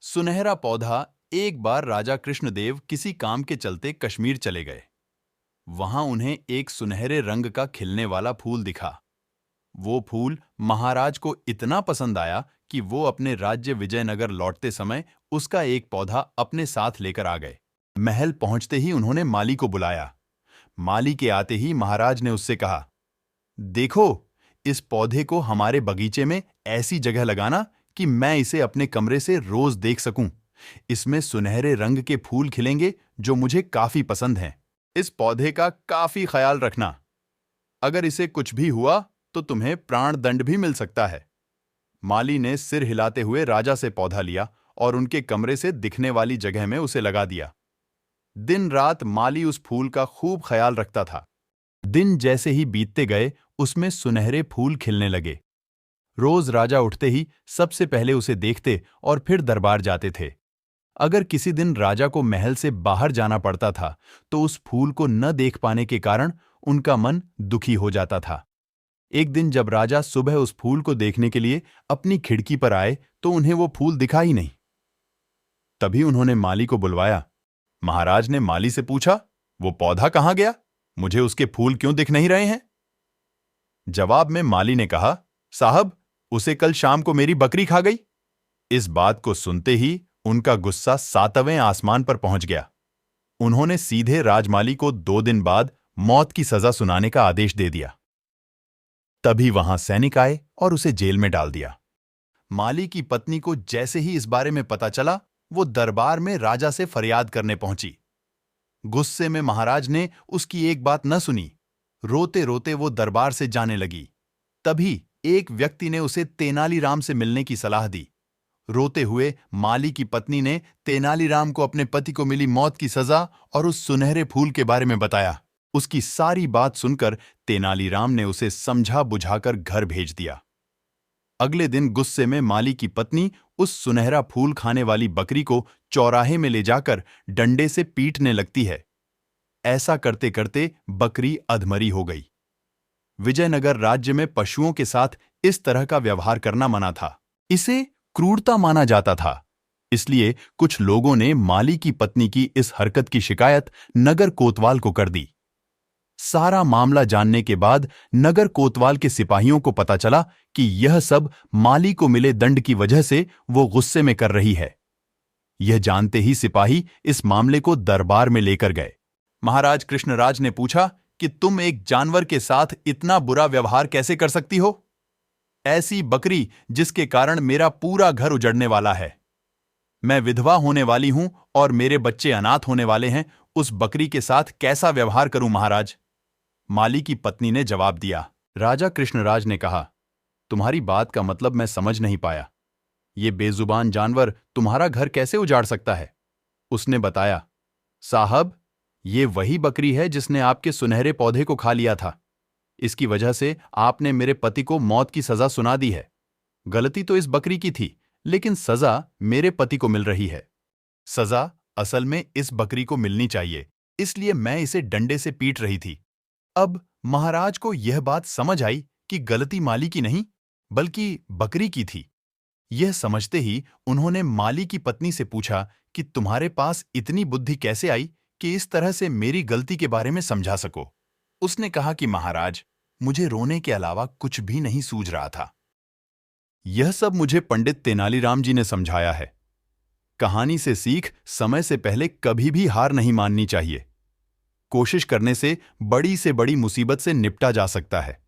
सुनहरा पौधा। एक बार राजा कृष्णदेव किसी काम के चलते कश्मीर चले गए। वहां उन्हें एक सुनहरे रंग का खिलने वाला फूल दिखा। वो फूल महाराज को इतना पसंद आया कि वो अपने राज्य विजयनगर लौटते समय उसका एक पौधा अपने साथ लेकर आ गए। महल पहुंचते ही उन्होंने माली को बुलाया। माली के आते ही महाराज ने उससे कहा, देखो, इस पौधे को हमारे बगीचे में ऐसी जगह लगाना कि मैं इसे अपने कमरे से रोज देख सकूं। इसमें सुनहरे रंग के फूल खिलेंगे जो मुझे काफी पसंद हैं। इस पौधे का काफी ख्याल रखना। अगर इसे कुछ भी हुआ तो तुम्हें प्राण दंड भी मिल सकता है। माली ने सिर हिलाते हुए राजा से पौधा लिया और उनके कमरे से दिखने वाली जगह में उसे लगा दिया। दिन रात माली उस फूल का खूब ख्याल रखता था। दिन जैसे ही बीतते गए उसमें सुनहरे फूल खिलने लगे। रोज राजा उठते ही सबसे पहले उसे देखते और फिर दरबार जाते थे। अगर किसी दिन राजा को महल से बाहर जाना पड़ता था तो उस फूल को न देख पाने के कारण उनका मन दुखी हो जाता था। एक दिन जब राजा सुबह उस फूल को देखने के लिए अपनी खिड़की पर आए तो उन्हें वो फूल दिखा ही नहीं। तभी उन्होंने माली को बुलवाया। महाराज ने माली से पूछा, वो पौधा कहाँ गया? मुझे उसके फूल क्यों दिख नहीं रहे हैं? जवाब में माली ने कहा, साहब, उसे कल शाम को मेरी बकरी खा गई। इस बात को सुनते ही उनका गुस्सा 7वें आसमान पर पहुंच गया। उन्होंने सीधे राजमाली को 2 दिन बाद मौत की सजा सुनाने का आदेश दे दिया। तभी वहां सैनिक आए और उसे जेल में डाल दिया। माली की पत्नी को जैसे ही इस बारे में पता चला, वो दरबार में राजा से फरियाद करने पहुंची। गुस्से में महाराज ने उसकी एक बात न सुनी। रोते रोते वो दरबार से जाने लगी। तभी एक व्यक्ति ने उसे तेनालीराम से मिलने की सलाह दी। रोते हुए माली की पत्नी ने तेनालीराम को अपने पति को मिली मौत की सजा और उस सुनहरे फूल के बारे में बताया। उसकी सारी बात सुनकर तेनालीराम ने उसे समझा बुझाकर घर भेज दिया। अगले दिन गुस्से में माली की पत्नी उस सुनहरा फूल खाने वाली बकरी को चौराहे में ले जाकर डंडे से पीटने लगती है। ऐसा करते करते बकरी अधमरी हो गई। विजयनगर राज्य में पशुओं के साथ इस तरह का व्यवहार करना मना था। इसे क्रूरता माना जाता था। इसलिए कुछ लोगों ने माली की पत्नी की इस हरकत की शिकायत नगर कोतवाल को कर दी। सारा मामला जानने के बाद नगर कोतवाल के सिपाहियों को पता चला कि यह सब माली को मिले दंड की वजह से वो गुस्से में कर रही है। यह जानते ही सिपाही इस मामले को दरबार में लेकर गए। महाराज कृष्णराज ने पूछा कि तुम एक जानवर के साथ इतना बुरा व्यवहार कैसे कर सकती हो? ऐसी बकरी जिसके कारण मेरा पूरा घर उजड़ने वाला है। मैं विधवा होने वाली हूं और मेरे बच्चे अनाथ होने वाले हैं। उस बकरी के साथ कैसा व्यवहार करूं महाराज? माली की पत्नी ने जवाब दिया। राजा कृष्णराज ने कहा, तुम्हारी बात का मतलब मैं समझ नहीं पाया। ये बेजुबान जानवर तुम्हारा घर कैसे उजाड़ सकता है? उसने बताया, साहब, ये वही बकरी है जिसने आपके सुनहरे पौधे को खा लिया था। इसकी वजह से आपने मेरे पति को मौत की सजा सुना दी है। गलती तो इस बकरी की थी, लेकिन सजा मेरे पति को मिल रही है। सजा असल में इस बकरी को मिलनी चाहिए, इसलिए मैं इसे डंडे से पीट रही थी। अब महाराज को यह बात समझ आई कि गलती माली की नहीं, बल्कि बकरी की थी। यह समझते ही उन्होंने माली की पत्नी से पूछा कि तुम्हारे पास इतनी बुद्धि कैसे आई कि इस तरह से मेरी गलती के बारे में समझा सको? उसने कहा कि महाराज, मुझे रोने के अलावा कुछ भी नहीं सूझ रहा था। यह सब मुझे पंडित तेनालीराम जी ने समझाया है। कहानी से सीख समय से पहले कभी भी हार नहीं माननी चाहिए। कोशिश करने से बड़ी मुसीबत से निपटा जा सकता है।